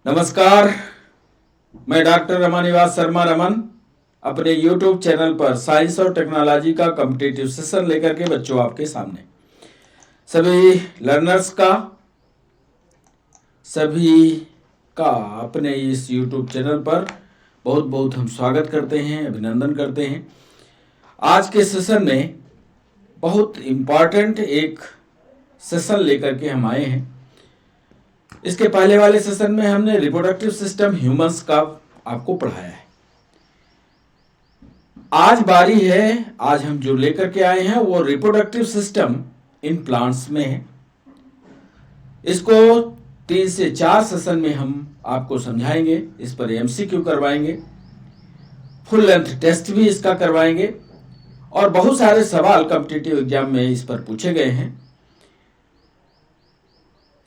नमस्कार। मैं डॉक्टर रमानिवास शर्मा रमन अपने YouTube चैनल पर साइंस और टेक्नोलॉजी का कॉम्पिटिटिव सेशन लेकर के बच्चों आपके सामने सभी लर्नर्स का अपने इस YouTube चैनल पर बहुत बहुत हम स्वागत करते हैं, अभिनंदन करते हैं। आज के सेशन में बहुत इम्पॉर्टेंट एक सेशन लेकर के हम आए हैं। इसके पहले वाले सेशन में हमने रिप्रोडक्टिव सिस्टम ह्यूमंस का आपको पढ़ाया है। आज बारी है, आज हम जो लेकर के आए हैं वो रिप्रोडक्टिव सिस्टम इन प्लांट्स में है। इसको 3 से 4 सेशन में हम आपको समझाएंगे, इस पर MCQ करवाएंगे, फुल लेंथ टेस्ट भी इसका करवाएंगे और बहुत सारे सवाल कॉम्पिटिटिव एग्जाम में इस पर पूछे गए हैं।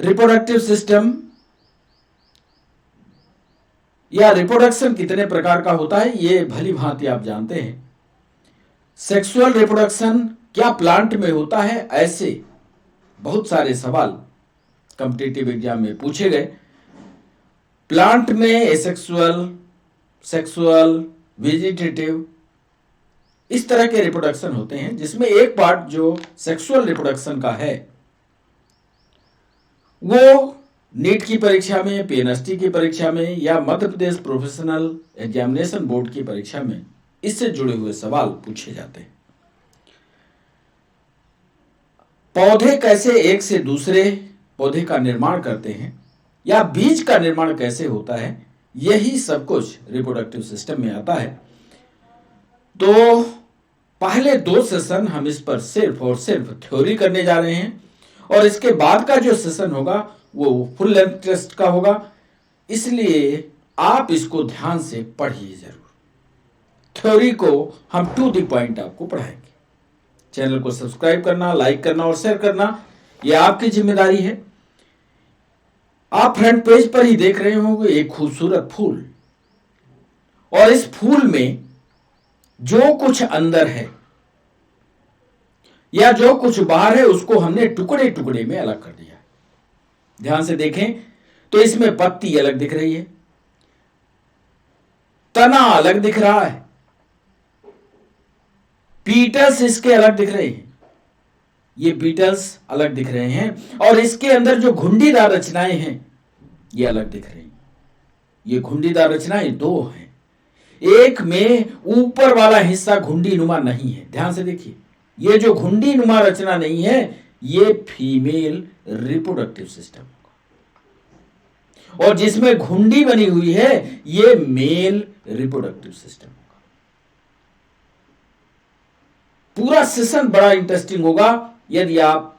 रिप्रोडक्टिव सिस्टम या रिप्रोडक्शन कितने प्रकार का होता है ये भली भांति आप जानते हैं। सेक्सुअल रिप्रोडक्शन क्या प्लांट में होता है, ऐसे बहुत सारे सवाल कॉम्पिटिटिव एग्जाम में पूछे गए। प्लांट में एसेक्सुअल, सेक्सुअल, वेजिटेटिव इस तरह के रिप्रोडक्शन होते हैं, जिसमें एक पार्ट जो सेक्सुअल रिप्रोडक्शन का है वो नीट की परीक्षा में, PNST की परीक्षा में या Madhya Pradesh professional examination board की परीक्षा में इससे जुड़े हुए सवाल पूछे जाते हैं। पौधे कैसे एक से दूसरे पौधे का निर्माण करते हैं या बीज का निर्माण कैसे होता है, यही सब कुछ रिप्रोडक्टिव सिस्टम में आता है। तो पहले 2 सेशन हम इस पर सिर्फ और सिर्फ थ्योरी करने जा रहे हैं और इसके बाद का जो सेशन होगा वो फुल लेंथ टेस्ट का होगा, इसलिए आप इसको ध्यान से पढ़िए जरूर। थ्योरी को हम टू द पॉइंट आपको पढ़ाएंगे। चैनल को सब्सक्राइब करना, लाइक करना और शेयर करना ये आपकी जिम्मेदारी है। आप फ्रंट पेज पर ही देख रहे होंगे एक खूबसूरत फूल, और इस फूल में जो कुछ अंदर है या जो कुछ बाहर है उसको हमने टुकड़े टुकड़े में अलग कर दिया। ध्यान से देखें तो इसमें पत्ती अलग दिख रही है, तना अलग दिख रहा है, पीटल्स इसके अलग दिख रहे हैं, ये पीटल्स अलग दिख रहे हैं, और इसके अंदर जो घुंडीदार रचनाएं हैं ये अलग दिख रही हैं। ये घुंडीदार रचनाएं 2 हैं, एक में ऊपर वाला हिस्सा घुंडी नुमा नहीं है। ध्यान से देखिए, ये जो घुंडी नुमा रचना नहीं है ये फीमेल रिप्रोडक्टिव सिस्टम, और जिसमें घुंडी बनी हुई है ये मेल रिप्रोडक्टिव सिस्टम। पूरा सेशन बड़ा इंटरेस्टिंग होगा यदि आप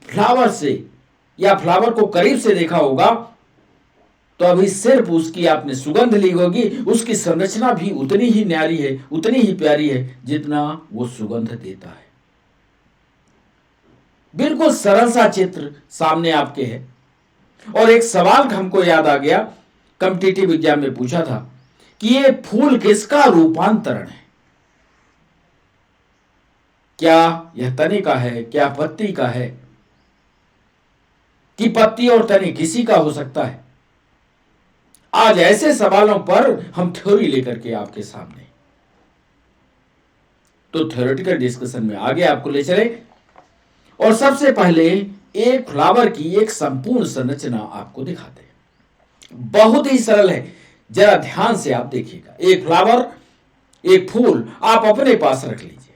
फ्लावर से या फ्लावर को करीब से देखा होगा तो अभी सिर्फ उसकी आपने सुगंध ली होगी, उसकी संरचना भी उतनी ही न्यारी है, उतनी ही प्यारी है जितना वो सुगंध देता है। बिल्कुल सरल सा चित्र सामने आपके है। और एक सवाल हमको याद आ गया, कॉम्पिटिटिव एग्जाम में पूछा था कि ये फूल किसका रूपांतरण है, क्या यह तने का है, क्या पत्ती का है, कि पत्ती और तने किसी का हो सकता है। आज ऐसे सवालों पर हम थ्योरी लेकर के आपके सामने, तो थ्योरेटिकल डिस्कशन में आगे आपको ले चले और सबसे पहले एक फ्लावर की एक संपूर्ण संरचना आपको दिखाते हैं। बहुत ही सरल है, जरा ध्यान से आप देखिएगा। एक फ्लावर, एक फूल आप अपने पास रख लीजिए।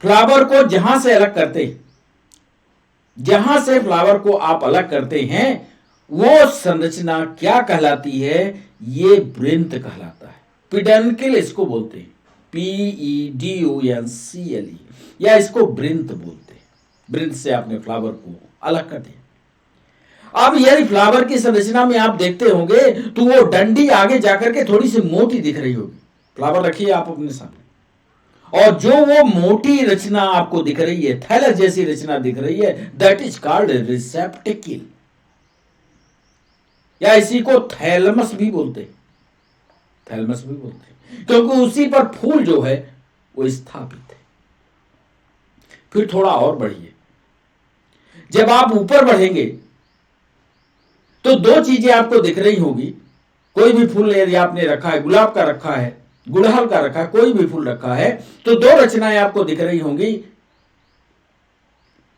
फ्लावर को जहां से अलग करते हैं, जहां से फ्लावर को आप अलग करते हैं वो संरचना क्या कहलाती है, ये ब्रिंथ कहलाता है। पिडन्कल इसको बोलते हैं, PEDUNCLE, या इसको ब्रिंथ बोलते हैं। ब्रिंथ से आपने फ्लावर को अलग कर दिया। अब यदि फ्लावर की संरचना में आप देखते होंगे तो वो डंडी आगे जाकर के थोड़ी सी मोटी दिख रही होगी। फ्लावर रखिए आप अपने सामने, और जो वो मोटी रचना आपको दिख रही है, थैलस जैसी रचना दिख रही है, दैट इज कॉल्ड रिसेप्टेकल, या इसी को थैलमस भी बोलते हैं। थैलमस भी बोलते हैं क्योंकि उसी पर फूल जो है वो स्थापित है। फिर थोड़ा और बढ़िए, जब आप ऊपर बढ़ेंगे तो दो चीजें आपको दिख रही होगी। कोई भी फूल यदि आपने रखा है, गुलाब का रखा है, गुड़हल का रखा है, कोई भी फूल रखा है, तो दो रचनाएं आपको दिख रही होंगी।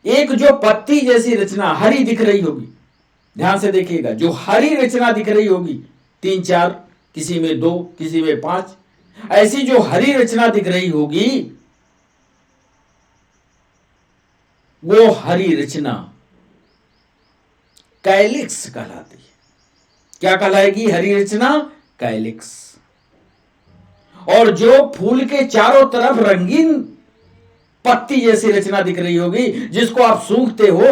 एक जो पत्ती जैसी रचना हरी दिख रही होगी, ध्यान से देखिएगा, जो हरी रचना दिख रही होगी, 3 4, किसी में 2, किसी में 5, ऐसी जो हरी रचना दिख रही होगी, वो हरी रचना कैलिक्स कहलाती है। क्या कहलाएगी हरी रचना? कैलिक्स। और जो फूल के चारों तरफ रंगीन पत्ती जैसी रचना दिख रही होगी, जिसको आप सूंघते हो,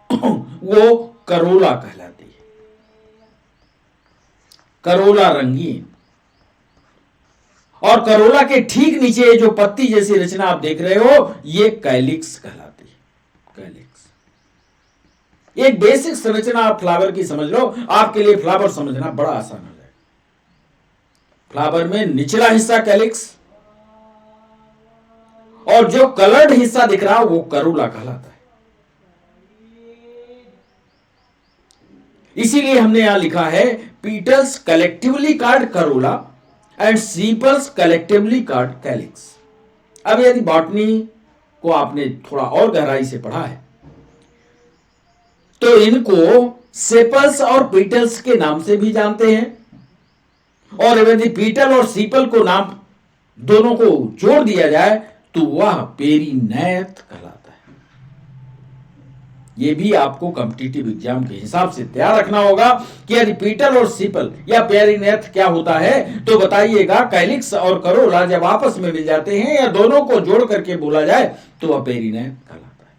वो करोला कहलाती है। करोला रंगीन। और करोला के ठीक नीचे जो पत्ती जैसी रचना आप देख रहे हो, ये कैलिक्स कहलाती है। कैलिक्स एक बेसिक संरचना आप फ्लावर की समझ लो, आपके लिए फ्लावर समझना बड़ा आसान हो जाएगा। फ्लावर में निचला हिस्सा कैलिक्स, और जो कलर्ड हिस्सा दिख रहा है वो करोला कहलाता है। इसीलिए हमने यहां लिखा है petals collectively called Corolla and sepals collectively called calyx. अब यदि बॉटनी को आपने थोड़ा और गहराई से पढ़ा है, तो इनको सेपल्स और पीटल्स के नाम से भी जानते हैं। और यदि पीटल और सीपल को नाम दोनों को जोड़ दिया जाए तो वह पेरिनेथ कहलाता है। यह भी आपको कॉम्पिटिटिव एग्जाम के हिसाब से तैयार रखना होगा कि यदि पीटल और सीपल या पेरिनेथ क्या होता है, तो बताइएगा। कैलिक्स और करोला जब आपस में मिल जाते हैं या दोनों को जोड़ करके बोला जाए तो वह पेरिनेथ कहलाता है।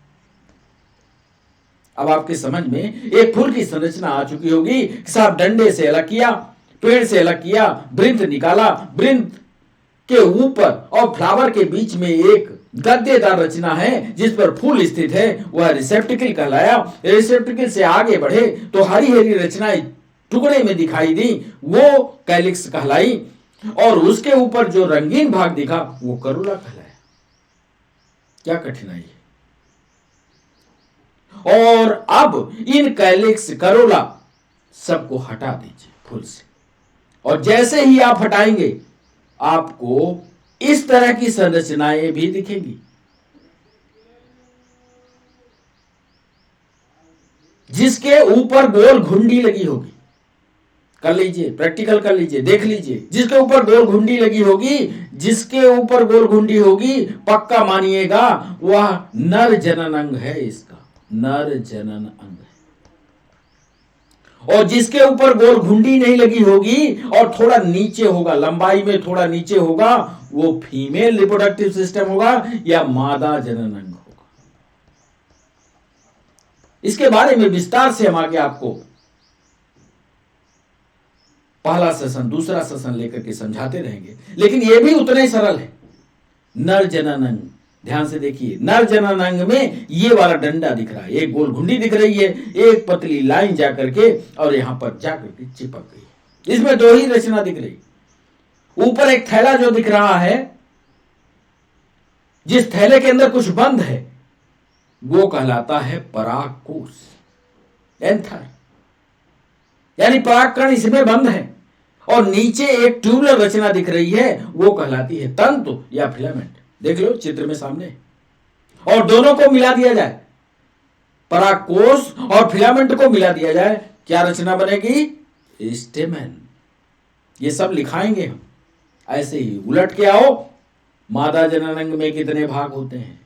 अब आपके समझ में एक फूल की संरचना आ चुकी होगी। साहब डंडे से अलग किया, पेड़ से अलग किया, वृंत निकाला, वृंत के ऊपर और फ्लावर के बीच में एक गद्देदार रचना है जिस पर फूल स्थित है, वह रिसेप्टिकल कहलाया। रिसेप्टिकल से आगे बढ़े तो हरी हरी रचनाएं टुकड़े में दिखाई दी, वो कैलिक्स कहलाई। और उसके ऊपर जो रंगीन भाग दिखा वो करोला कहलाया। क्या कठिनाई है? और अब इन कैलिक्स करोला सबको हटा दीजिए फूल से, और जैसे ही आप हटाएंगे आपको इस तरह की संरचनाएं भी दिखेंगी, जिसके ऊपर गोल घुंडी लगी होगी। कर लीजिए, प्रैक्टिकल कर लीजिए, देख लीजिए। जिसके ऊपर गोल घुंडी लगी होगी, जिसके ऊपर गोल घुंडी होगी, पक्का मानिएगा वह नर जनन अंग है। इसका नर जनन अंग है। और जिसके ऊपर गोल घुंडी नहीं लगी होगी और थोड़ा नीचे होगा, लंबाई में थोड़ा नीचे होगा, वो फीमेल रिप्रोडक्टिव सिस्टम होगा या मादा जनन अंग होगा। इसके बारे में विस्तार से हम आगे आपको पहला सेशन, दूसरा सेशन लेकर के समझाते रहेंगे, लेकिन यह भी उतना ही सरल है। नर जनन अंग, ध्यान से देखिए, नर जनन अंग में ये वाला डंडा दिख रहा है, एक गोल घुंडी दिख रही है, एक पतली लाइन जाकर के और यहां पर जाकर के चिपक गई है। इसमें दो ही रचना दिख रही। ऊपर एक थैला जो दिख रहा है, जिस थैले के अंदर कुछ बंद है, वो कहलाता है परागकोश, एंथर, यानी परागकण इसमें बंद है। और नीचे एक ट्यूबुलर रचना दिख रही है, वो कहलाती है तंतु या फिलामेंट। देख लो चित्र में सामने। और दोनों को मिला दिया जाए, परागकोश और फिलामेंट को मिला दिया जाए, क्या रचना बनेगी? स्टेमेन। ये सब लिखाएंगे हम। ऐसे ही उलट के आओ, मादा जननांग में कितने भाग होते हैं।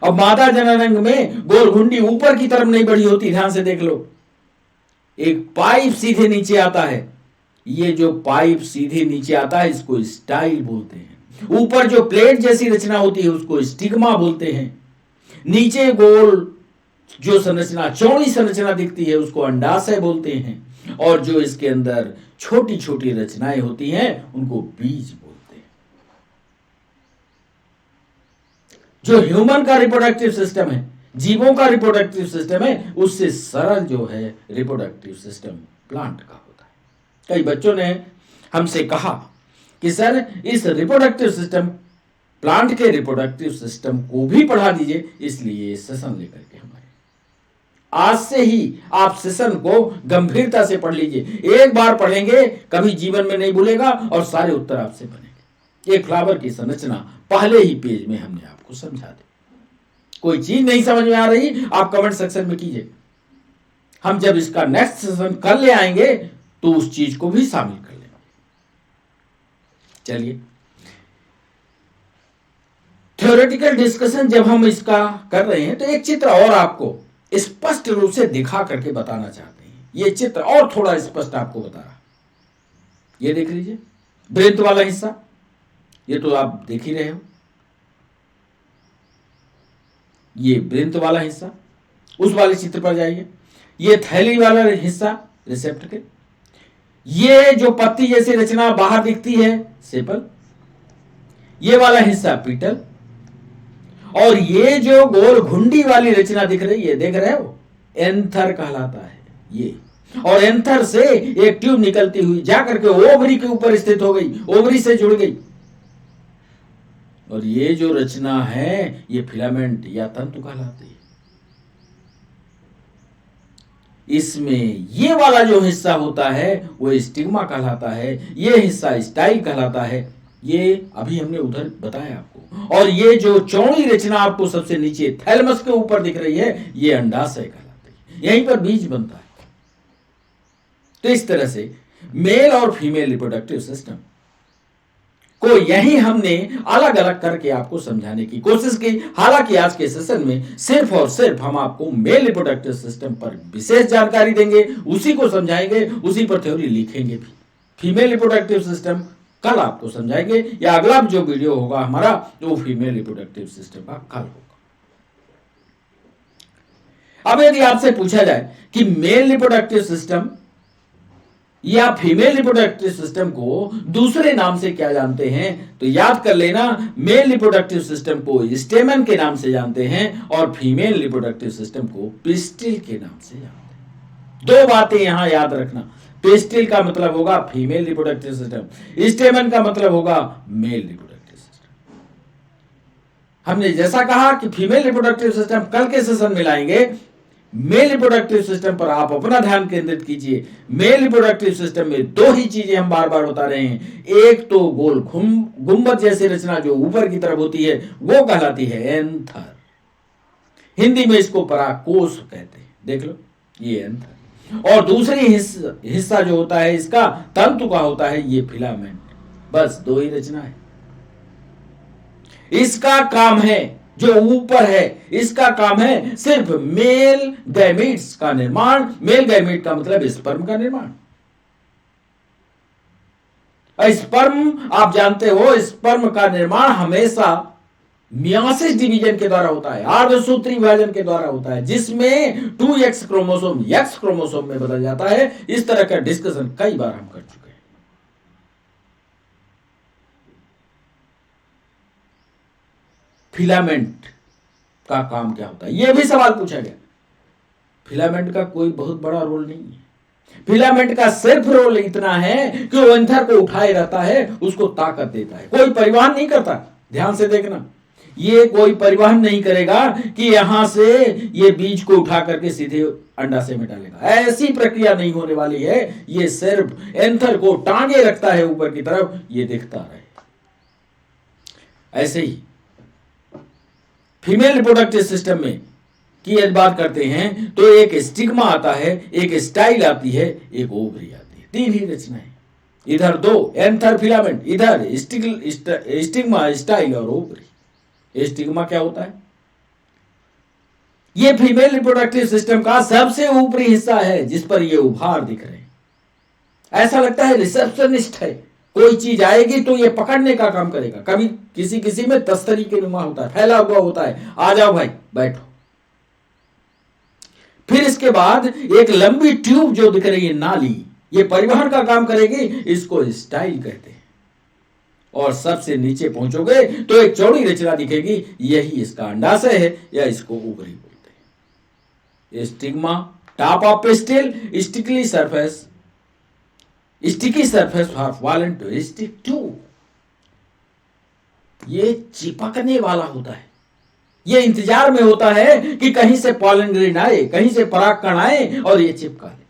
अब मादा जननांग में गोल घुंडी ऊपर की तरफ नहीं बढ़ी होती, ध्यान से देख लो। एक पाइप सीधे नीचे आता है, ये जो पाइप सीधे नीचे आता है इसको स्टाइल बोलते हैं। ऊपर जो प्लेट जैसी रचना होती है उसको स्टिग्मा बोलते हैं। नीचे गोल जो संरचना, चौड़ी संरचना दिखती है उसको अंडाशय बोलते हैं। और जो इसके अंदर छोटी छोटी रचनाएं होती हैं उनको बीज बोलते हैं। जो ह्यूमन का रिप्रोडक्टिव सिस्टम है, जीवों का रिप्रोडक्टिव सिस्टम है, उससे सरल जो है रिप्रोडक्टिव सिस्टम प्लांट का होता है। कई बच्चों ने हमसे कहा कि सर इस रिप्रोडक्टिव सिस्टम, प्लांट के रिप्रोडक्टिव सिस्टम को भी पढ़ा दीजिए, इसलिए सेशन लेकर के हमारे। आज से ही आप सेशन को गंभीरता से पढ़ लीजिए। एक बार पढ़ेंगे कभी जीवन में नहीं भूलेगा और सारे उत्तर आपसे बनेंगे। एक फ्लावर की संरचना पहले ही पेज में हमने आपको समझा दी। कोई चीज नहीं समझ में आ रही आप कमेंट सेक्शन में कीजिए। हम जब इसका नेक्स्ट सेशन कर ले आएंगे तो उस चीज को भी शामिल कर लेंगे। चलिए, थ्योरेटिकल डिस्कशन जब हम इसका कर रहे हैं तो एक चित्र और आपको स्पष्ट रूप से दिखा करके बताना चाहते हैं। ये चित्र और थोड़ा स्पष्ट आपको बता रहा। ये देख लीजिए वृत्त वाला हिस्सा, ये तो आप देख ही रहे हो। ये वृत्त वाला हिस्सा, उस वाले चित्र पर जाइए। ये थैली वाला हिस्सा रिसेप्टेकल, ये जो पत्ती जैसी रचना बाहर दिखती है सेपल, ये वाला हिस्सा पीटल, और ये जो गोल घुंडी वाली रचना दिख रही है, देख रहे हो, एंथर कहलाता है ये। और एंथर से एक ट्यूब निकलती हुई जाकर के ओवरी के ऊपर स्थित हो गई, ओवरी से जुड़ गई। और ये जो रचना है ये फिलामेंट या तंतु कहलाती है। इसमें ये वाला जो हिस्सा होता है वो स्टिग्मा कहलाता है, ये हिस्सा स्टाइल कहलाता है। ये अभी हमने उधर बताया आपको। और ये जो चौड़ी रचना आपको सबसे नीचे थैलमस के ऊपर दिख रही है, ये अंडाशय कहलाती है। यहीं पर बीज बनता है। तो इस तरह से मेल और फीमेल रिप्रोडक्टिव सिस्टम को यही हमने अलग अलग करके आपको समझाने की कोशिश की। हालांकि आज के सेशन में सिर्फ और सिर्फ हम आपको मेल रिप्रोडक्टिव सिस्टम पर विशेष जानकारी देंगे, उसी को समझाएंगे, उसी पर थ्योरी लिखेंगे भी। फीमेल रिप्रोडक्टिव सिस्टम कल आपको समझाएंगे, या अगला जो वीडियो होगा हमारा वो फीमेल रिप्रोडक्टिव सिस्टम का कल होगा। अब यदि आपसे पूछा जाए कि मेल रिप्रोडक्टिव सिस्टम या फीमेल रिप्रोडक्टिव सिस्टम को दूसरे नाम से क्या जानते हैं, तो याद कर लेना, मेल रिप्रोडक्टिव सिस्टम को स्टेमन के नाम से जानते हैं और फीमेल रिप्रोडक्टिव सिस्टम को पिस्टिल के नाम से जानते हैं। दो बातें यहां याद रखना, पिस्टिल का मतलब होगा फीमेल रिप्रोडक्टिव सिस्टम, स्टेमन का मतलब होगा मेल रिप्रोडक्टिव सिस्टम। हमने जैसा कहा कि फीमेल रिप्रोडक्टिव सिस्टम कल के सेशन में लाएंगे, मेल रिप्रोडक्टिव सिस्टम पर आप अपना ध्यान केंद्रित कीजिए। मेल रिप्रोडक्टिव सिस्टम में दो ही चीजें हम बार बार बता रहे हैं। एक तो गोल गुंबद जैसी रचना जो ऊपर की तरफ होती है वो कहलाती है एंथर, हिंदी में इसको परागकोश कहते हैं, देख लो ये एंथर। और दूसरी हिस्सा जो होता है इसका तंतु का होता है ये फिलामेंट। बस दो ही रचना है। इसका काम है जो ऊपर है, इसका काम है सिर्फ मेल गैमीट्स का निर्माण। मेल गैमीट का मतलब स्पर्म का निर्माण। स्पर्म आप जानते हो, स्पर्म का निर्माण हमेशा मियोसिस डिवीजन के द्वारा होता है, अर्धसूत्री विभाजन के द्वारा होता है, जिसमें 2x क्रोमोसोम x क्रोमोसोम में बदल जाता है। इस तरह का डिस्कशन कई बार हम कर चुके हैं। फिलामेंट का काम क्या होता है, यह भी सवाल पूछा गया। फिलामेंट का कोई बहुत बड़ा रोल नहीं है। फिलामेंट का सिर्फ रोल इतना है कि वो एंथर को उठाए रहता है, उसको ताकत देता है, कोई परिवहन नहीं करता। ध्यान से देखना, ये कोई परिवहन नहीं करेगा कि यहां से ये बीज को उठा करके सीधे अंडाशय में डालेगा, ऐसी प्रक्रिया नहीं होने वाली है। ये सिर्फ एंथर को टांगे रखता है ऊपर की तरफ, ये दिखता रहे। ऐसे ही फीमेल रिप्रोडक्टिव सिस्टम में की यदि बात करते हैं तो एक स्टिग्मा आता है, एक स्टाइल आती है, एक ओवरी आती है। तीन ही रचनाएं, इधर दो एंथर फिलामेंट, इधर स्टिग्मा स्टाइल और ओवरी। स्टिग्मा क्या होता है, ये फीमेल रिप्रोडक्टिव सिस्टम का सबसे ऊपरी हिस्सा है जिस पर ये उभार दिख रहे हैं। ऐसा लगता है रिसेप्शनिस्ट है, कोई चीज आएगी तो ये पकड़ने का काम करेगा। कभी किसी किसी में तस्तरी के नुमा होता है, फैला हुआ होता है, आ जाओ भाई बैठो। फिर इसके बाद एक लंबी ट्यूब जो दिख रही है नाली, ये परिवहन का काम करेगी, इसको स्टाइल कहते हैं। और सबसे नीचे पहुंचोगे तो एक चौड़ी रचना दिखेगी, यही इसका अंडाशय है या इसको ओवरी बोलते हैं। Stigma, top of pistil, sticky surface for pollen to stick to, ये चिपकने वाला होता है। ये इंतजार में होता है कि कहीं से पॉलन ग्रेन आए, कहीं से परागकण आए और ये चिपका ले,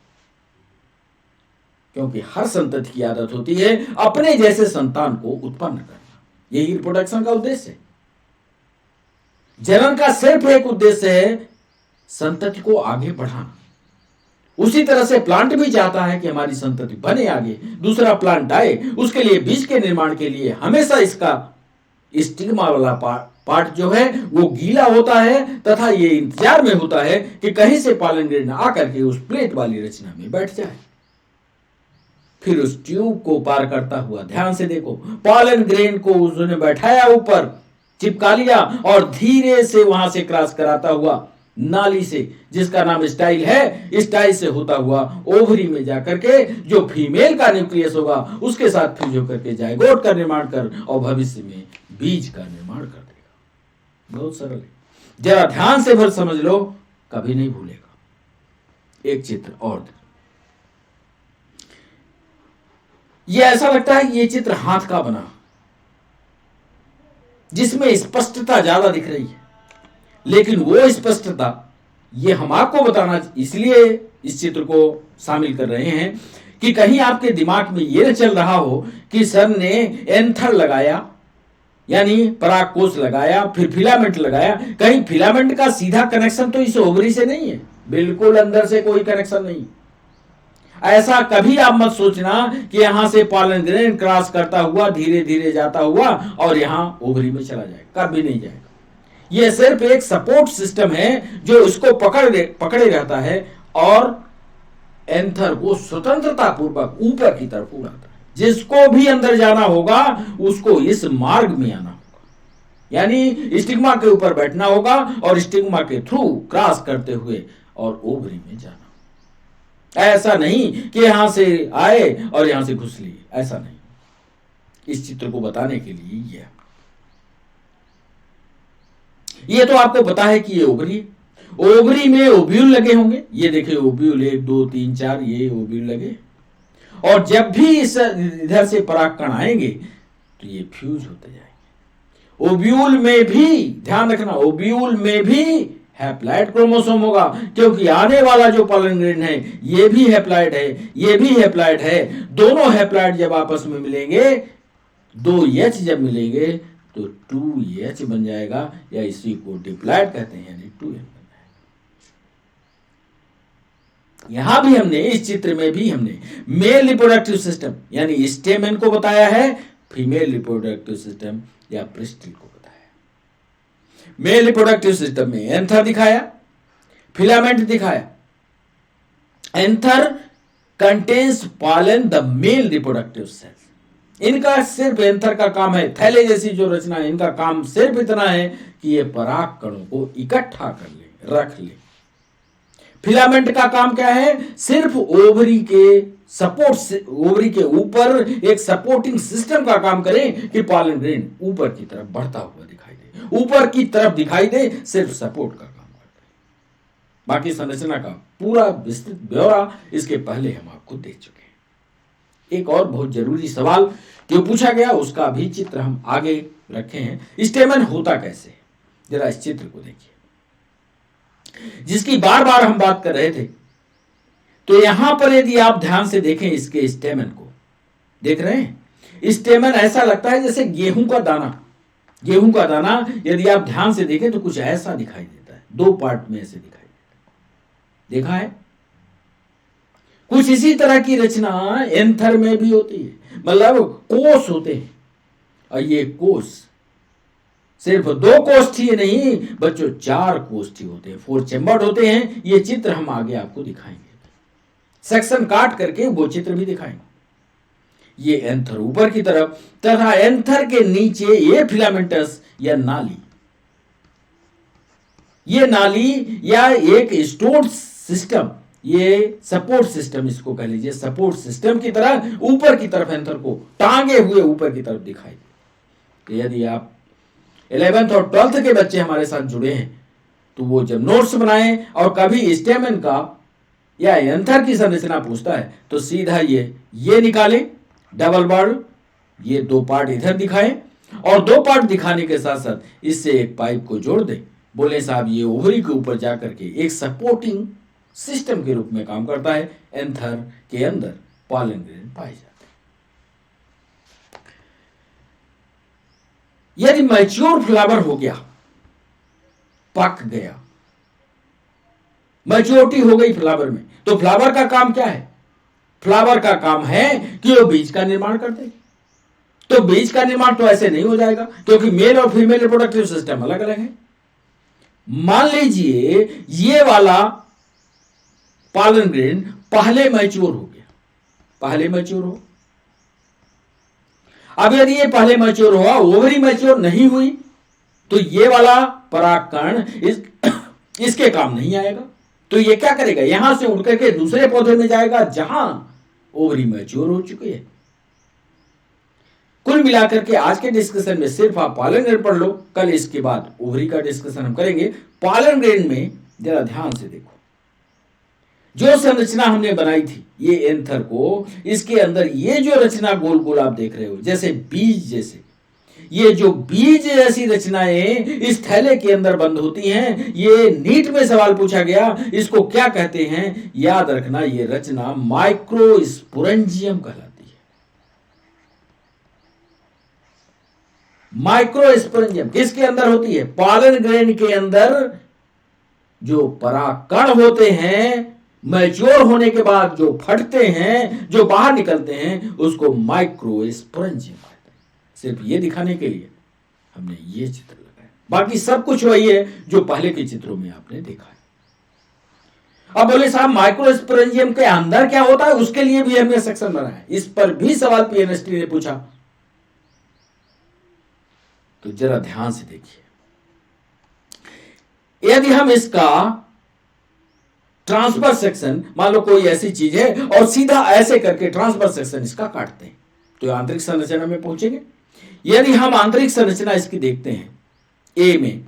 क्योंकि हर संतति की आदत होती है अपने जैसे संतान को उत्पन्न करना। यही रिप्रोडक्शन का उद्देश्य है। जनन का सिर्फ एक उद्देश्य है संतति को आगे बढ़ाना। उसी तरह से प्लांट भी चाहता है कि हमारी संतति बने आगे, दूसरा प्लांट आए। उसके लिए बीज के निर्माण के लिए हमेशा इसका स्टिग्मा वाला पार्ट जो है वो गीला होता है, तथा ये इंतजार में होता है कि कहीं से पॉलन ग्रेन आकर के उस प्लेट वाली रचना में बैठ जाए, फिर उस ट्यूब को पार करता हुआ, ध्यान से देखो, पॉलन ग्रेन को उसने बैठाया ऊपर, चिपका लिया और धीरे से वहां से क्रॉस कराता हुआ नाली से, जिसका नाम स्टाइल है, स्टाइल से होता हुआ ओवरी में जाकर के जो फीमेल का न्यूक्लियस होगा उसके साथ फ्यूज होकर के जायगोट का निर्माण कर और भविष्य में बीज का निर्माण कर देगा। बहुत सरल है, जरा ध्यान से भर समझ लो, कभी नहीं भूलेगा। एक चित्र और, ये ऐसा लगता है कि ये चित्र हाथ का बना, जिसमें स्पष्टता ज्यादा दिख रही है, लेकिन वो स्पष्टता ये हम आपको बताना इसलिए इस चित्र को शामिल कर रहे हैं कि कहीं आपके दिमाग में ये न चल रहा हो कि सर ने एंथर लगाया, यानी परागकोश लगाया, फिर फिलामेंट लगाया। कहीं फिलामेंट का सीधा कनेक्शन तो इस ओवरी से नहीं है, बिल्कुल अंदर से कोई कनेक्शन नहीं। ऐसा कभी आप मत सोचना कि यहां से पॉलन ग्रेन क्रॉस करता हुआ धीरे धीरे जाता हुआ और यहां ओवरी में चला जाएगा, कभी नहीं जाएगा। यह सिर्फ एक सपोर्ट सिस्टम है जो इसको पकड़े रहता है और एंथर को स्वतंत्रता पूर्वक ऊपर की तरफ उड़ाता है। जिसको भी अंदर जाना होगा उसको इस मार्ग में आना होगा, यानी स्टिग्मा के ऊपर बैठना होगा और स्टिग्मा के थ्रू क्रॉस करते हुए और ओवरी में जाना। ऐसा नहीं कि यहां से आए और यहां से घुस लिए, ऐसा नहीं। इस चित्र को बताने के लिए ये तो आपको पता है कि ये ओवरी, ओवरी में ओव्यूल लगे होंगे। ये देखिए ओव्यूल 1 2 3 4, ये ओव्यूल लगे, और जब भी इस इधर से परागकण आएंगे तो ये फ्यूज होते जाएंगे। ओव्यूल में भी ध्यान रखना, ओव्यूल में भी हैप्लॉइड क्रोमोसोम होगा, क्योंकि आने वाला जो पॉलन ग्रेन है ये भी हैप्लॉइड है, ये भी हैप्लॉइड है। दोनों हैप्लॉइड जब आपस में मिलेंगे, 2 H जब मिलेंगे तो 2H बन जाएगा, या इसी को डिप्लॉइड कहते हैं, यानी 2M बन जाएगा। यहां भी हमने, इस चित्र में भी हमने मेल रिप्रोडक्टिव सिस्टम यानी स्टेमन को बताया है, फीमेल रिप्रोडक्टिव सिस्टम या प्रिस्टिल को बताया। मेल रिप्रोडक्टिव सिस्टम में एंथर दिखाया, फिलामेंट दिखाया। Anther contains pollen the male reproductive cells. इनका सिर्फ एंथर का काम है, थैले जैसी जो रचना है, इनका काम सिर्फ इतना है कि ये पराग कणों को इकट्ठा कर ले, रख ले। फिलामेंट का काम क्या है? सिर्फ ओवरी के सपोर्ट, ओवरी के ऊपर एक सपोर्टिंग सिस्टम का काम करें कि पॉलन ग्रेन ऊपर की तरफ बढ़ता हुआ दिखाई दे, ऊपर की तरफ दिखाई दे, सिर्फ सपोर्ट का काम करते हैं। बाकी संरचना का पूरा विस्तृत ब्यौरा इसके पहले हम आपको दे चुके हैं। एक और बहुत जरूरी सवाल जो पूछा गया उसका भी चित्र हम आगे रखे हैं। स्टेमन होता कैसे? जरा इस चित्र को देखिए, जिसकी बार बार हम बात कर रहे थे। तो यहां पर यदि आप ध्यान से देखें, इसके स्टेमन को देख रहे हैं, स्टेमन ऐसा लगता है जैसे गेहूं का दाना। गेहूं का दाना यदि आप ध्यान से देखें तो कुछ ऐसा दिखाई देता है, 2 पार्ट में ऐसे दिखाई देता है, देखा है? कुछ इसी तरह की रचना एंथर में भी होती है, मतलब कोष होते हैं। और ये कोष सिर्फ 2 कोष्ठीय नहीं बच्चों, 4 कोष्ठीय होते हैं, 4 चैम्बर्ड होते हैं। ये चित्र हम आगे आपको दिखाएंगे, सेक्शन काट करके वो चित्र भी दिखाएंगे। ये एंथर ऊपर की तरफ, तथा एंथर के नीचे ये फिलामेंटस या नाली, ये नाली या एक स्टोर सिस्टम, ये सपोर्ट सिस्टम इसको कह लीजिए, सपोर्ट सिस्टम की तरह ऊपर की तरफ एंथर को टांगे हुए ऊपर की तरफ दिखाई दे। यदि आप 11th और 12th के बच्चे हमारे साथ जुड़े हैं तो वो जब नोट्स बनाएं और कभी स्टेमन का या एंथर की संरचना पूछता है तो सीधा ये निकालें, डबल बार, ये 2 पार्ट इधर दिखाएं और 2 पार्ट दिखाने के साथ साथ इससे एक पाइप को जोड़ दें बोले साहब ये ओवरी के ऊपर जाकर के एक सपोर्टिंग सिस्टम के रूप में काम करता है। एंथर के अंदर पॉलन ग्रेन पाए जाते हैं। यदि मैच्योर फ्लावर हो गया, पक गया, मैच्योरिटी हो गई फ्लावर में, तो फ्लावर का काम क्या है? फ्लावर का काम है कि वो बीज का निर्माण कर दे। तो बीज का निर्माण तो ऐसे नहीं हो जाएगा, क्योंकि मेल और फीमेल रिप्रोडक्टिव सिस्टम अलग अलग है। मान लीजिए ये वाला पॉलन ग्रेन पहले मैच्योर हो गया, पहले मैच्योर हो। अब यदि ये पहले मैच्योर हुआ, ओवरी मैच्योर नहीं हुई, तो ये वाला परागकण इसके काम नहीं आएगा। तो ये क्या करेगा? यहां से उड़ करके दूसरे पौधे में जाएगा जहां ओवरी मैच्योर हो चुके हैं। कुल मिलाकर के आज के डिस्कशन में सिर्फ आप पॉलन ग्रेन पढ़ लो, कल इसके बाद ओवरी का डिस्कशन हम करेंगे। पॉलन ग्रेन में जरा ध्यान से देखो, जो संरचना हमने बनाई थी ये एंथर को, इसके अंदर ये जो रचना गोल गोल आप देख रहे हो, जैसे बीज जैसे, ये जो बीज जैसी रचनाएं इस थैले के अंदर बंद होती हैं, ये नीट में सवाल पूछा गया, इसको क्या कहते हैं? याद रखना, ये रचना माइक्रोस्पोरेंजियम कहलाती है। माइक्रोस्पोरेंजियम किसके अंदर होती है? पॉलन ग्रेन के अंदर जो परागकण होते हैं, मैच्योर होने के बाद जो फटते हैं, जो बाहर निकलते हैं, उसको माइक्रोस्पोरेंजियम कहते हैं। सिर्फ ये दिखाने के लिए हमने ये चित्र लगाया, बाकी सब कुछ वही है जो पहले के चित्रों में आपने देखा है। अब बोले साहब माइक्रोस्पोरेंजियम के अंदर क्या होता है? उसके लिए भी हमने सेक्शन बनाया, इस पर भी सवाल पीएनएसटी ने पूछा। तो जरा ध्यान से देखिए, यदि हम इसका ट्रांसफर सेक्शन, मान लो कोई ऐसी चीज है और सीधा ऐसे करके ट्रांसफर सेक्शन इसका काटते हैं, तो आंतरिक संरचना में पहुंचेंगे। यदि हम आंतरिक संरचना इसकी देखते हैं, ए में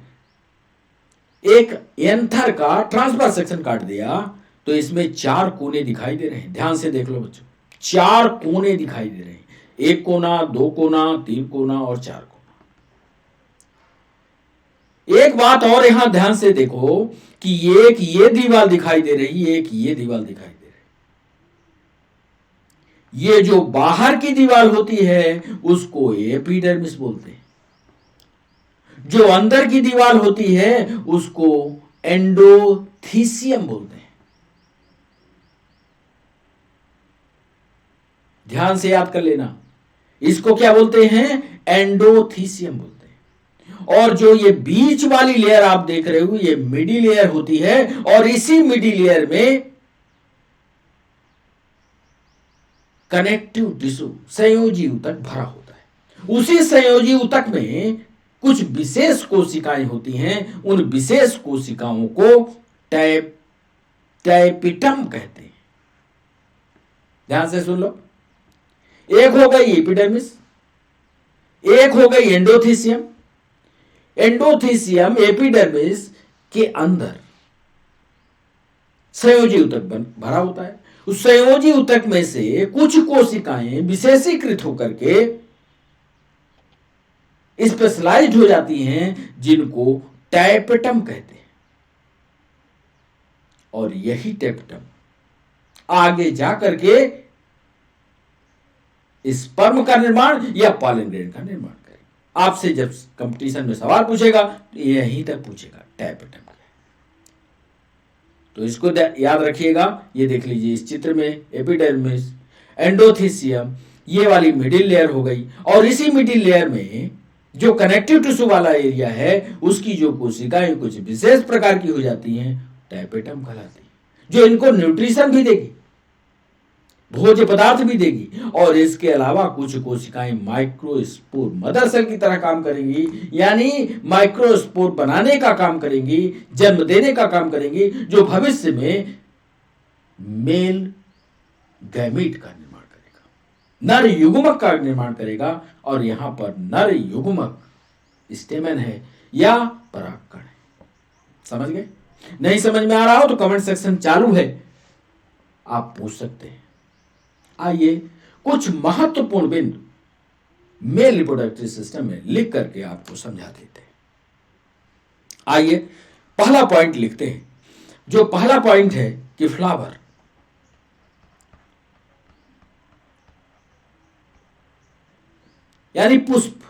एक एंथर का ट्रांसफर सेक्शन काट दिया, तो इसमें 4 कोने दिखाई दे रहे हैं। ध्यान से देख लो बच्चों, 4 कोने दिखाई दे रहे हैं, 1 कोना, 2 कोना, 3 कोना और 4 कोना। एक बात और यहां ध्यान से देखो कि एक ये दीवार दिखाई दे रही, एक ये दीवार दिखाई दे रही। ये जो बाहर की दीवार होती है उसको एपिडर्मिस बोलते हैं, जो अंदर की दीवार होती है उसको एंडोथीसियम बोलते हैं। ध्यान से याद कर लेना, इसको क्या बोलते हैं? एंडोथीसियम बोलते हैं। और जो ये बीच वाली लेयर आप देख रहे हो, ये मिडी लेयर होती है, और इसी मिडी लेयर में कनेक्टिव टिश्यू, संयोजी ऊतक भरा होता है। उसी संयोजी ऊतक में कुछ विशेष कोशिकाएं होती हैं, उन विशेष कोशिकाओं को टैपिटम कहते हैं। ध्यान से सुन लो, एक हो गई एपिडर्मिस, एक हो गई एंडोथीसियम। एंडोथीसियम एपिडर्मिस के अंदर संयोजी ऊतक भरा होता है। उस संयोजी ऊतक में से कुछ कोशिकाएं विशेषीकृत होकर के स्पेशलाइज्ड हो जाती हैं, जिनको टैपेटम कहते हैं। और यही टैपेटम आगे जाकर के स्पर्म का निर्माण या पॉलन ग्रेन का निर्माण करेगा। आपसे जब कंपटीशन में सवाल पूछेगा तो यहीं तक पूछेगा टैपेटम क्या है। तो इसको याद रखिएगा। ये देख लीजिए इस चित्र में एपिडर्मिस, एंडोथीसियम, ये वाली मिडिल लेयर हो गई, और इसी मिडिल लेयर में जो कनेक्टिव टिश्यू वाला एरिया है उसकी जो कोशिकाएं कुछ विशेष प्रकार की हो जाती हैं, टैपेटम कहलाती है, जो इनको न्यूट्रिशन भी देगी, भोज्य पदार्थ भी देगी। और इसके अलावा कुछ कोशिकाएं माइक्रोस्पोर मदर सेल की तरह काम करेंगी, यानी माइक्रोस्पोर बनाने का काम करेंगी, जन्म देने का काम करेंगी, जो भविष्य में मेल गैमीट का निर्माण करेगा, नर युग्मक का निर्माण करेगा। और यहां पर नर युग्मक स्टेमन है या परागकण है। समझ गए? नहीं समझ में आ रहा हो तो कमेंट सेक्शन चालू है, आप पूछ सकते हैं। आइए कुछ महत्वपूर्ण बिंदु मेल रिप्रोडक्टिव सिस्टम में लिख करके आपको समझा देते हैं। आइए पहला पॉइंट लिखते हैं। जो पहला पॉइंट है कि फ्लावर यानी पुष्प,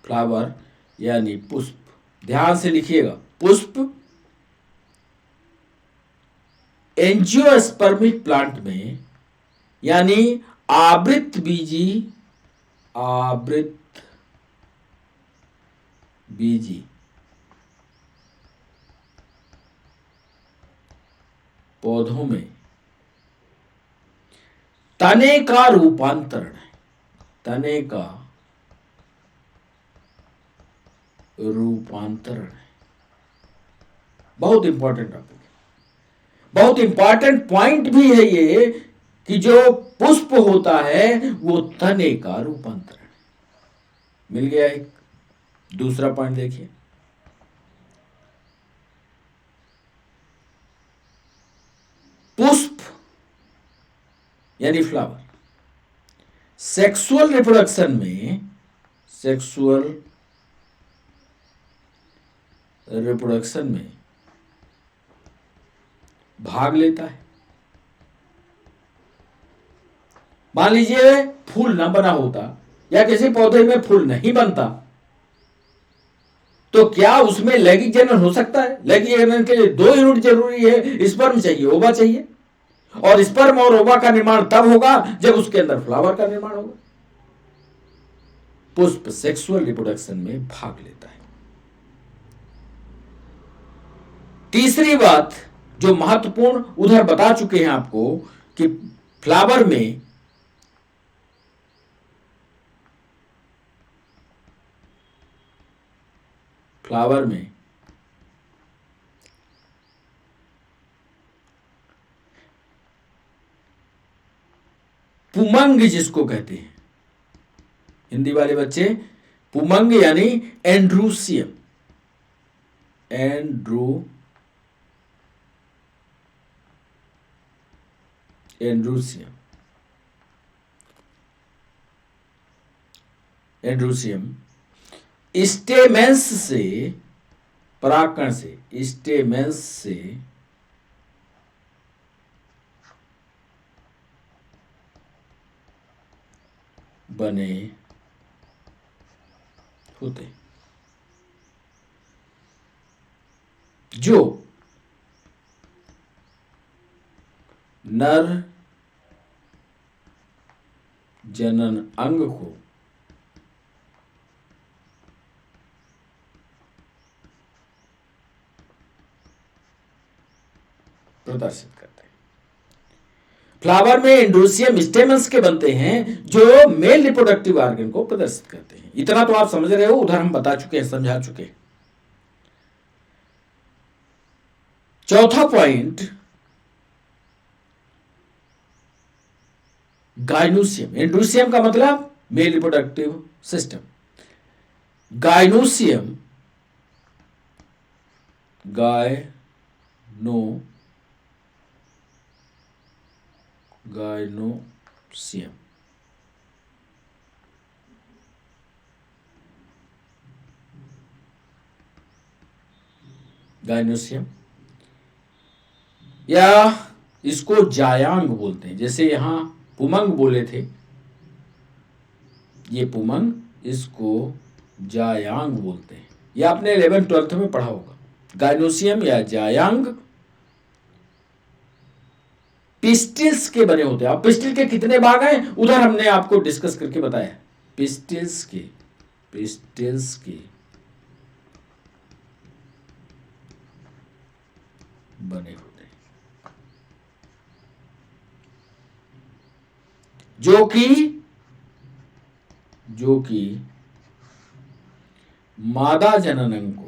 फ्लावर यानी पुष्प, ध्यान से लिखिएगा, पुष्प एंजियोस्पर्मिक प्लांट में यानी आवृत बीजी पौधों में तने का रूपांतरण है, तने का रूपांतरण है। बहुत इंपॉर्टेंट टॉपिक है, बहुत इंपॉर्टेंट पॉइंट भी है ये कि जो पुष्प होता है वो तने का रूपांतरण है। मिल गया एक। दूसरा पॉइंट देखिए, पुष्प यानी फ्लावर सेक्सुअल रिप्रोडक्शन में भाग लेता है। मान लीजिए फूल न बना होता या किसी पौधे में फूल नहीं बनता तो क्या उसमें लैंगिक जनन हो सकता है? लैंगिक जनन के लिए 2 यूनिट जरूरी है, स्पर्म चाहिए, ओवा चाहिए, और स्पर्म और ओवा का निर्माण तब होगा जब उसके अंदर फ्लावर का निर्माण होगा। पुष्प सेक्सुअल रिप्रोडक्शन में भाग लेता है। तीसरी बात जो महत्वपूर्ण उधर बता चुके हैं आपको कि फ्लावर में पुमंग जिसको कहते हैं, हिंदी वाले बच्चे, पुमंग यानी एंड्रूसियम, एंड्रूसियम स्टेमेंस से, परागकण से, स्टेमेंस से बने होते, जो नर जनन अंग को प्रदर्शित करते हैं। फ्लावर में एंड्रोसियम स्टेमन्स के बनते हैं जो मेल रिप्रोडक्टिव ऑर्गन को प्रदर्शित करते हैं। इतना तो आप समझ रहे हो, उधर हम बता चुके हैं, समझा चुके हैं। चौथा पॉइंट गाइनोसियम। एंड्रोसियम का मतलब मेल रिप्रोडक्टिव सिस्टम, गाइनोसियम या इसको जायांग बोलते हैं। जैसे यहां पुमंग बोले थे, ये पुमंग, इसको जायांग बोलते हैं। ये आपने 11th-12th में पढ़ा होगा। गाइनोसियम या जायांग पिस्टिल्स के बने होते हैं। अब पिस्टिल के कितने भाग हैं उधर हमने आपको डिस्कस करके बताया। पिस्टिल्स के बने होते हैं, जो कि मादा जनन को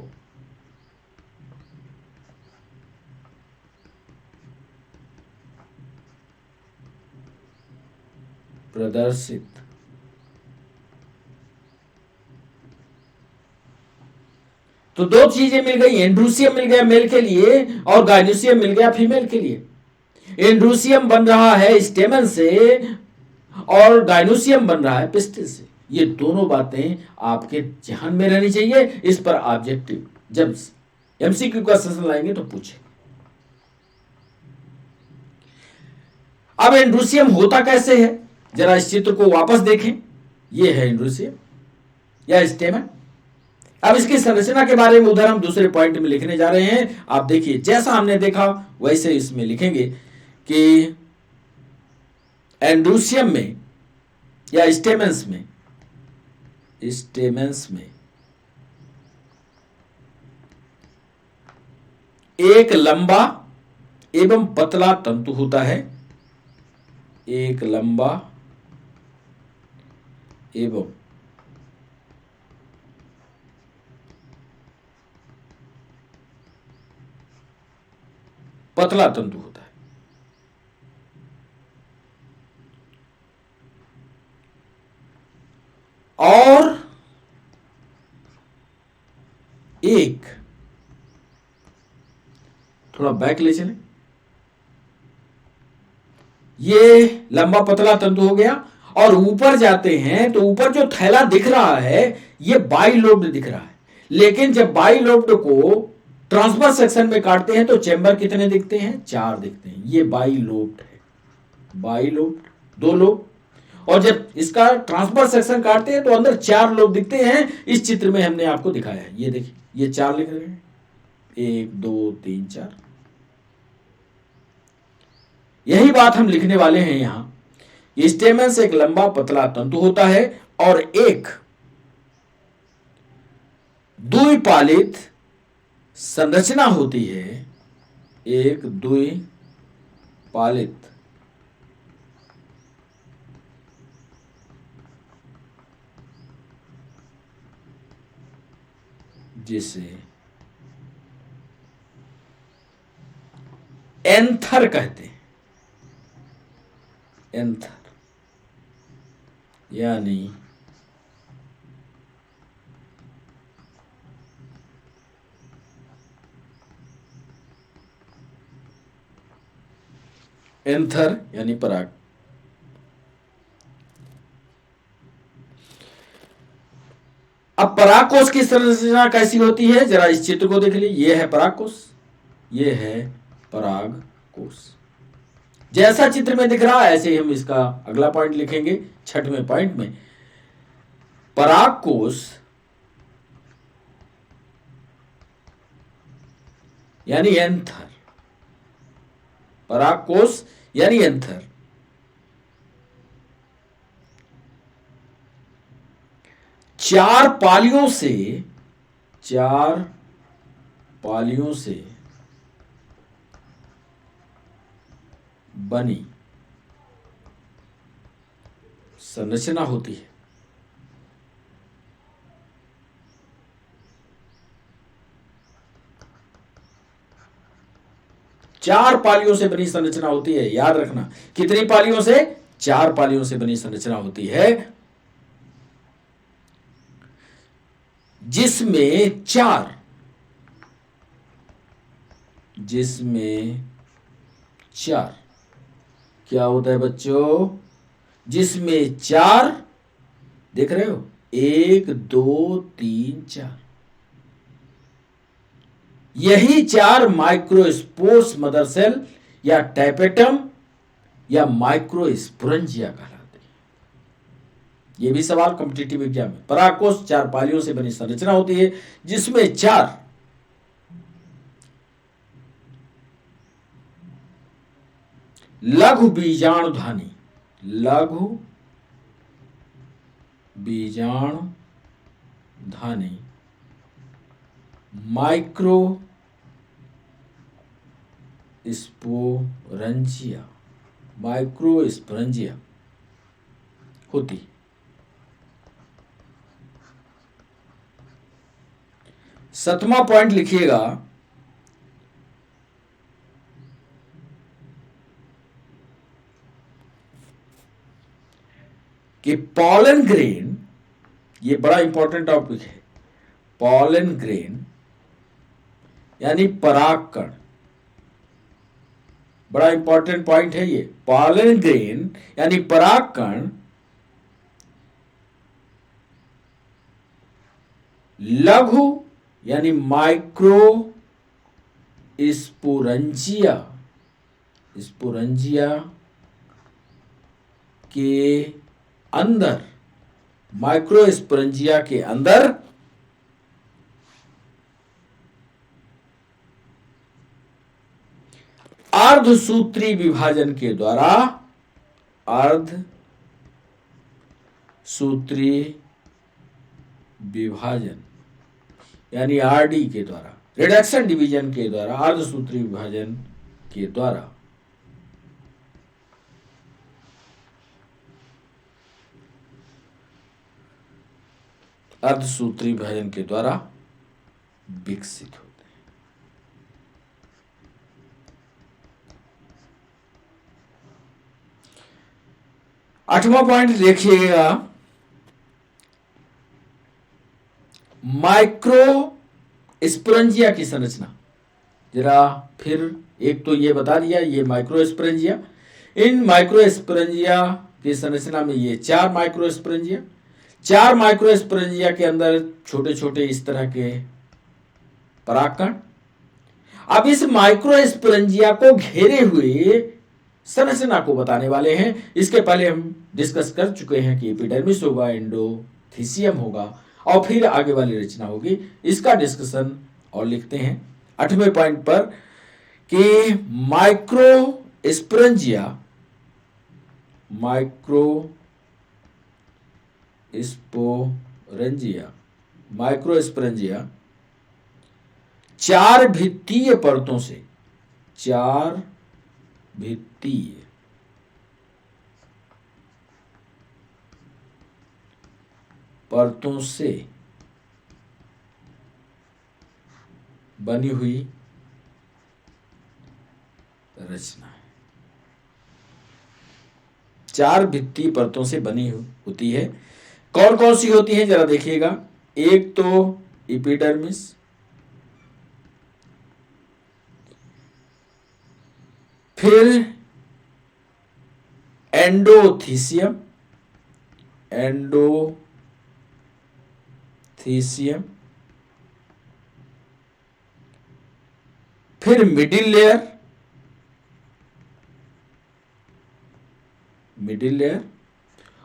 प्रदर्शित तो 2 चीजें मिल गई। एंड्रोसियम मिल गया मेल के लिए और गाइनोसियम मिल गया फीमेल के लिए। एंड्रोसियम बन रहा है स्टेमन से और गाइनोसियम बन रहा है पिस्टिल से। ये दोनों बातें आपके ध्यान में रहनी चाहिए। इस पर ऑब्जेक्टिव जब एमसीक्यू का सेशन लाएंगे तो पूछे। अब एंड्रोसियम होता कैसे है, जरा इस चित्र को वापस देखें। यह है एंड्रोसियम या स्टेमन। अब इसकी संरचना के बारे में उधर हम दूसरे पॉइंट में लिखने जा रहे हैं। आप देखिए, जैसा हमने देखा वैसे इसमें लिखेंगे कि एंड्रोसियम में या स्टेमेंस में एक लंबा एवं पतला तंतु होता है। एक लंबा एवं पतला तंतु होता है। और एक, थोड़ा बैक ले चले, ये लंबा पतला तंतु हो गया। और ऊपर जाते हैं तो ऊपर जो थैला दिख रहा है ये बाइलोब्ड दिख रहा है। लेकिन जब बाइलोब्ड को ट्रांसफर सेक्शन में काटते हैं तो चेंबर कितने दिखते हैं? 4 दिखते हैं। ये बाइलोब्ड है, बाइलोब्ड, 2 लोब। और जब इसका ट्रांसफर सेक्शन काटते हैं तो अंदर 4 लोब दिखते हैं। इस चित्र में हमने आपको दिखाया है, ये देखिए, ये 4 लिख रहे हैं, 1 2 3 4। यही बात हम लिखने वाले हैं यहां। स्टेमन से एक लंबा पतला तंतु होता है और एक द्विपालित संरचना होती है। एक द्विपालित जिसे एंथर कहते हैं। एंथर यानी पराग। अब परागकोश की संरचना कैसी होती है, जरा इस चित्र को देख लीजिए। यह है परागकोश, यह है परागकोश। जैसा चित्र में दिख रहा है ऐसे ही हम इसका अगला पॉइंट लिखेंगे। 6वें पॉइंट में परागकोश यानी एंथर, परागकोश यानी एंथर 4 पालियों से बनी संरचना होती है। चार पालियों से बनी संरचना होती है, याद रखना। कितनी पालियों से? 4 पालियों से बनी संरचना होती है, जिसमें चार क्या होता है बच्चों? जिसमें 4, देख रहे हो, 1 2 3 4, यही 4 माइक्रोस्पोर्स मदर सेल या टैपेटम या माइक्रोस्पोरेंजिया कहलाते हैं। यह भी सवाल कॉम्पिटिटिव एग्जाम में। परागकोश 4 पालियों से बनी संरचना होती है, जिसमें 4 लघु बीजाणुधानी माइक्रोस्पोरेंजिया होती। सातवां पॉइंट लिखिएगा कि पॉलन ग्रेन, ये बड़ा इंपॉर्टेंट टॉपिक है। पॉलन ग्रेन यानी परागकण, बड़ा इंपॉर्टेंट पॉइंट है ये। पॉलन ग्रेन यानी परागकण लघु यानी माइक्रो स्पोरंजिया स्पोरंजिया के अंदर, माइक्रोस्पोरेंजिया के अंदर अर्धसूत्री विभाजन के द्वारा, अर्धसूत्री विभाजन यानी आरडी के द्वारा, रिडक्शन डिवीजन के द्वारा, अर्धसूत्री विभाजन के द्वारा अर्धसूत्री विभाजन के द्वारा विकसित होते हैं। 8वां पॉइंट देखिएगा, माइक्रोस्पोरेंजिया की संरचना। जरा फिर एक तो ये बता दिया, ये माइक्रोस्पोरेंजिया। इन माइक्रोस्पोरेंजिया की संरचना में ये 4 माइक्रोस्पोरेंजिया, 4 माइक्रोस्पोरेंजिया के अंदर छोटे छोटे इस तरह के परागकण। अब इस माइक्रोस्पोरेंजिया को घेरे हुए संरचना को बताने वाले हैं। इसके पहले हम डिस्कस कर चुके हैं कि एपिडर्मिस होगा, एंडोथीसियम होगा और फिर आगे वाली रचना होगी। इसका डिस्कशन और लिखते हैं 8वें पॉइंट पर कि माइक्रोस्पोरेंजिया माइक्रोस्पोरेंजिया 4 भित्तीय परतों से, 4 भित्तीय परतों से बनी हुई रचना है। 4 भित्तीय परतों से बनी होती है। कौन कौन सी होती है जरा देखिएगा। एक तो एपिडर्मिस, फिर एंडोथीसियम, फिर मिडिल लेयर,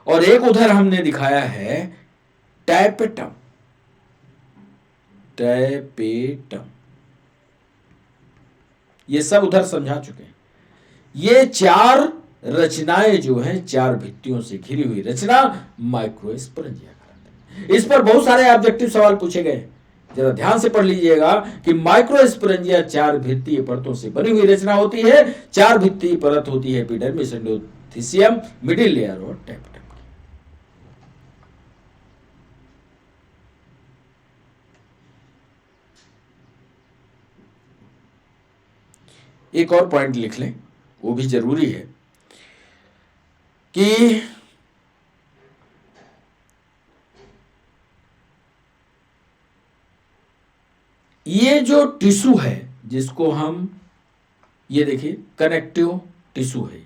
और एक उधर हमने दिखाया है टैपेटम। ये सब उधर समझा चुके हैं। ये 4 रचनाएं जो हैं, 4 भित्तियों से घिरी हुई रचना माइक्रोस्पोरेंजिया कहलाती है। इस पर बहुत सारे ऑब्जेक्टिव सवाल पूछे गए, जरा ध्यान से पढ़ लीजिएगा कि माइक्रोस्पोरेंजिया 4 भित्तीय परतों से बनी हुई रचना होती है। 4 भित्तीय परत होती है एपिडर्मिस, एंडोथीसियम, मिडिल लेयर और टैपेटम। एक और पॉइंट लिख लें, वो भी जरूरी है कि ये जो टिश्यू है, जिसको हम, ये देखिए कनेक्टिव टिश्यू है,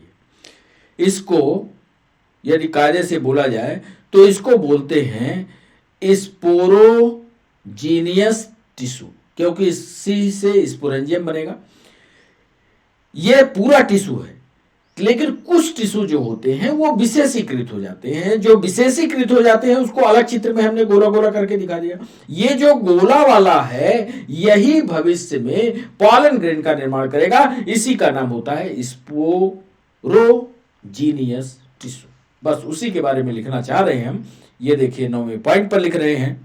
इसको यदि कायदे से बोला जाए तो इसको बोलते हैं स्पोरोजीनियस टिश्यू, क्योंकि इसी से स्पोरेंजियम बनेगा। यह पूरा टिश्यू है, लेकिन कुछ टिश्यू जो होते हैं वो विशेषीकृत हो जाते हैं। जो विशेषीकृत हो जाते हैं उसको अलग चित्र में हमने गोला गोला करके दिखा दिया। ये जो गोला वाला है यही भविष्य में पॉलन ग्रेन का निर्माण करेगा। इसी का नाम होता है स्पोरोजीनियस टिश्यू। बस उसी के बारे में लिखना चाह रहे हैं हम। ये देखिए 9वें पॉइंट पर लिख रहे हैं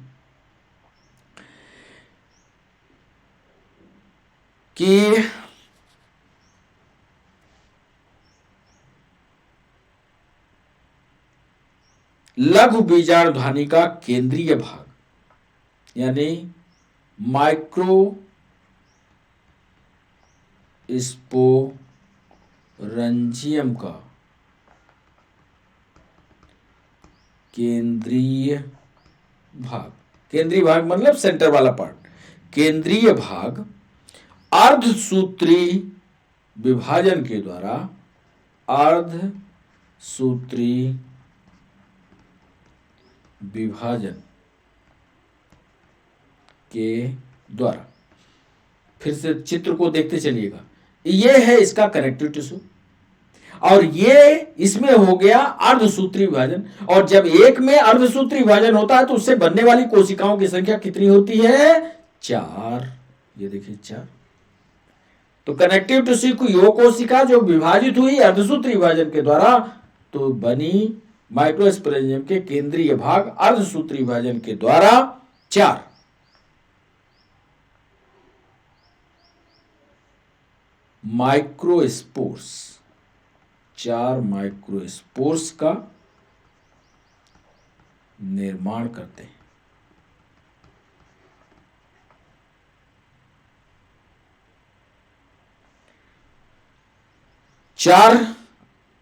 कि लघु बीजाणुधानी का केंद्रीय भाग यानी माइक्रोस्पोरेंजियम का केंद्रीय भाग मतलब सेंटर वाला पार्ट, केंद्रीय भाग अर्धसूत्री विभाजन के द्वारा, अर्धसूत्री विभाजन के द्वारा फिर से चित्र को देखते चलिएगा, ये है इसका कनेक्टिव टिश्यू और ये इसमें हो गया अर्धसूत्री विभाजन। और जब एक में अर्धसूत्री विभाजन होता है तो उससे बनने वाली कोशिकाओं की संख्या कितनी होती है? 4। ये देखिए 4। तो कनेक्टिव टिश्यू की वो कोशिका जो विभाजित हुई अर्धसूत्री विभाजन के द्वारा तो बनी माइक्रोस्पोरेंजियम के केंद्रीय भाग अर्धसूत्री विभाजन के द्वारा 4। माइक्रोस्पोर्स, 4 माइक्रोस्पोर्स का निर्माण करते हैं। चार,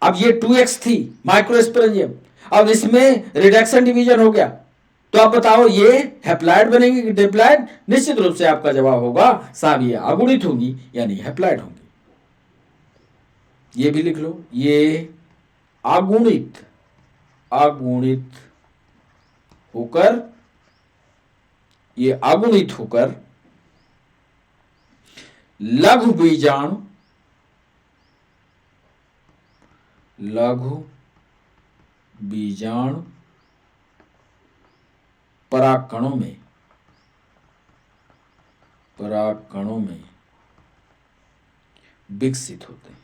अब ये 2x थी माइक्रोस्पोरेंजियम, अब इसमें रिडक्शन डिवीजन हो गया। तो आप बताओ ये हैप्लॉइड बनेंगे कि डिप्लॉइड? निश्चित रूप से आपका जवाब होगा साहब ये अगुणित होंगी यानी हैप्लॉइड होंगी। ये भी लिख लो, ये अगुणित होकर, ये अगुणित होकर लघु बीजाणु परागकणों में विकसित होते हैं।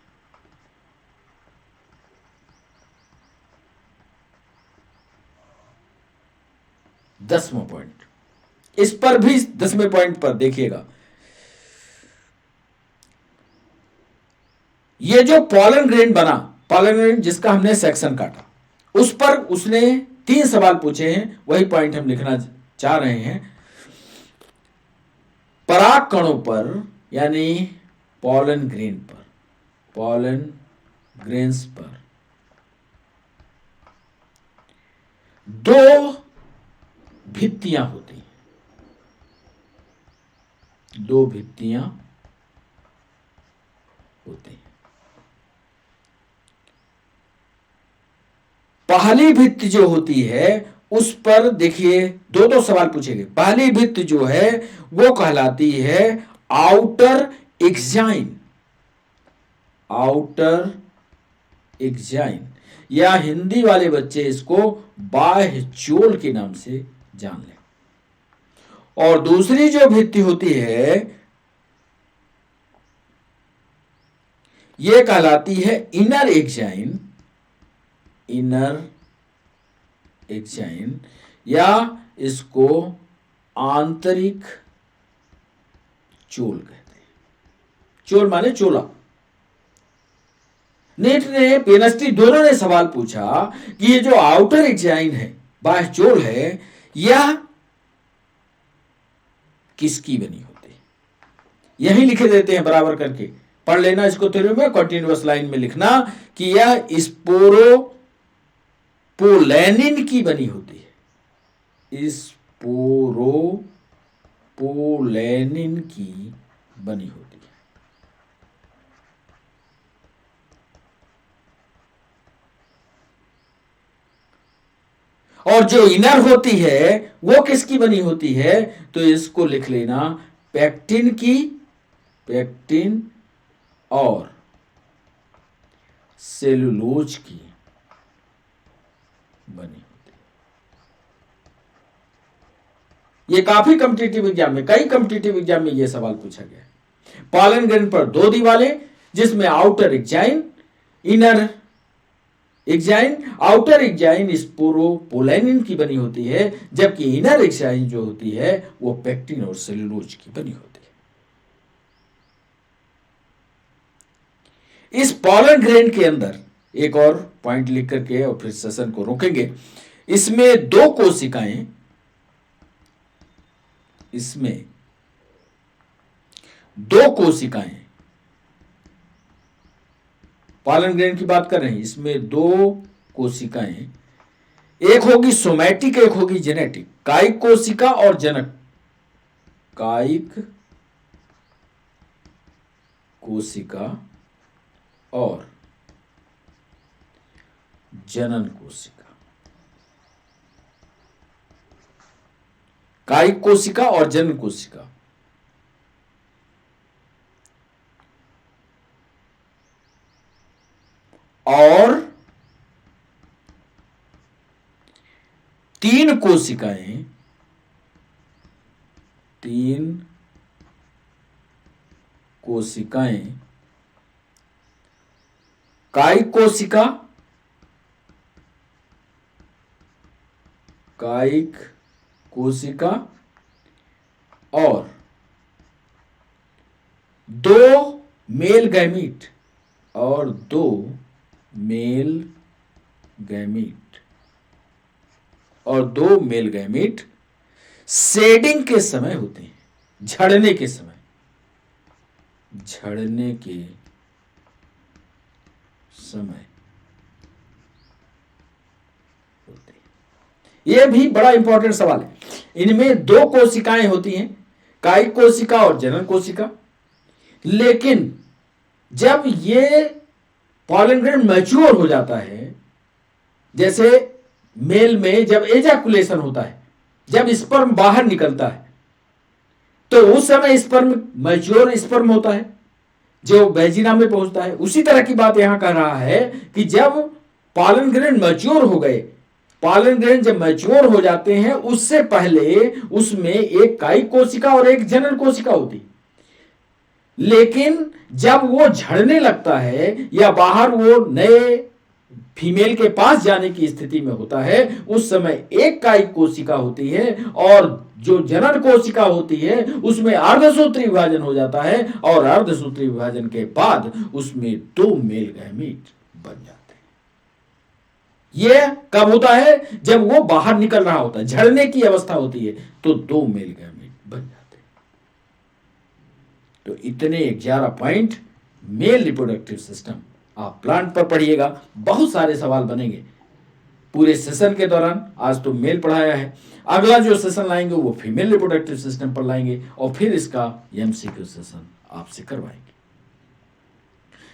दसवां पॉइंट, इस पर भी 10वें पॉइंट पर देखिएगा, ये जो पॉलन ग्रेन बना, पॉलन ग्रेन जिसका हमने सेक्शन काटा, उस पर उसने 3 सवाल पूछे हैं, वही पॉइंट हम लिखना चाह रहे हैं। पराग कणों पर यानी पॉलन ग्रेन पर, पॉलन ग्रेन्स पर 2 भित्तियां होती हैं, 2 भित्तियां होती हैं। पहली भित्ति जो होती है उस पर देखिए 2 सवाल पूछेंगे। पहली भित्ति जो है वो कहलाती है आउटर एक्साइन, आउटर एक्साइन, या हिंदी वाले बच्चे इसको बाह्य चोल के नाम से जान लें। और दूसरी जो भित्ति होती है ये कहलाती है इनर एक्साइन, इनर एक्साइन, या इसको आंतरिक चोल कहते हैं। चोल माने चोला। नेट ने, पेनस्टी दोनों ने सवाल पूछा कि ये जो आउटर एक्साइन है, बाह्य चोल है, यह किसकी बनी होती है? यही लिखे देते हैं बराबर करके, पढ़ लेना इसको थ्योरी में, कंटिन्यूअस लाइन में लिखना कि यह स्पोरोपोलेनिन की बनी होती है, स्पोरोपोलेनिन की बनी होती है। और जो इनर होती है वो किसकी बनी होती है? तो इसको लिख लेना पेक्टिन की, पेक्टिन और सेलुलोज की बनी होती है। ये काफी कॉम्पिटिटिव एग्जाम में, कई कॉम्पिटिटिव एग्जाम में ये सवाल पूछा गया है। पॉलन ग्रेन पर 2 दीवारें जिसमें outer exine, inner exine, outer exine sporopollenin की बनी होती है, जबकि इनर एक्साइन जो होती है वो पेक्टिन और सेलुलोज की बनी होती है। इस पॉलन ग्रेन के अंदर एक और पॉइंट लिख करके और फिर सेशन को रोकेंगे। इसमें 2 कोशिकाएं, इसमें 2 कोशिकाएं, पॉलन ग्रेन की बात कर रहे हैं, इसमें 2 कोशिकाएं, एक होगी सोमैटिक, एक होगी जेनेटिक, कायिक कोशिका और जनक, कायिक कोशिका और जनन कोशिका, कायिक कोशिका और जनन कोशिका। और 3 कोशिकाएं, 3 कोशिकाएं कायिक कोशिका, कायिक कोशिका और 2 मेल गैमीट, और 2 मेल गैमीट, और 2 मेल गैमीट शेडिंग के समय होते हैं, झड़ने के समय, झड़ने के समय होते हैं। यह भी बड़ा इंपॉर्टेंट सवाल है। इनमें 2 कोशिकाएं होती हैं, कायिक कोशिका और जनन कोशिका। लेकिन जब ये पॉलन ग्रैंड मैच्योर हो जाता है, जैसे मेल में जब एजाकुलेशन होता है, जब स्पर्म बाहर निकलता है, तो उस समय स्पर्म मैच्योर स्पर्म होता है जो वेजिना में पहुंचता है। उसी तरह की बात यहां कह रहा है कि जब पॉलन ग्रैंड मैच्योर हो गए, पॉलन ग्रैंड जब मैच्योर हो जाते हैं, उससे पहले उसमें एक कायिक कोशिका और एक जनन कोशिका होती। लेकिन जब वो झड़ने लगता है या बाहर वो नए फीमेल के पास जाने की स्थिति में होता है, उस समय एक कायिक कोशिका होती है और जो जनन कोशिका होती है उसमें अर्धसूत्री विभाजन हो जाता है, और अर्धसूत्री विभाजन के बाद उसमें 2 मेल गैमीट बन जाते हैं। यह कब होता है? जब वो बाहर निकल रहा होता है, झड़ने की अवस्था होती है, तो 2 मेल गैमीट बन जाते हैं। तो इतने 11 पॉइंट मेल रिप्रोडक्टिव सिस्टम आप प्लांट पर पढ़िएगा। बहुत सारे सवाल बनेंगे पूरे सेशन के दौरान। आज तो मेल पढ़ाया है, अगला जो सेशन लाएंगे वो फीमेल रिप्रोडक्टिव सिस्टम पर लाएंगे, और फिर इसका एमसीक्यू सेशन आपसे करवाएंगे।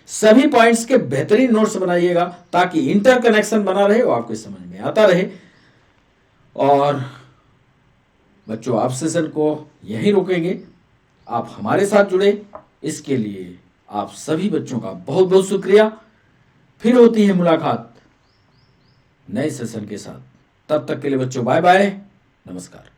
सभी पॉइंट्स के बेहतरीन नोट्स बनाइएगा ताकि इंटरकनेक्शन बना रहे और आपके समझ में आता रहे। और बच्चों, आप सेशन को यहीं रोकेंगे, आप हमारे साथ जुड़े, इसके लिए आप सभी बच्चों का बहुत बहुत शुक्रिया। फिर होती है मुलाकात नए सेशन के साथ। तब तक के लिए बच्चों बाय बाय, नमस्कार।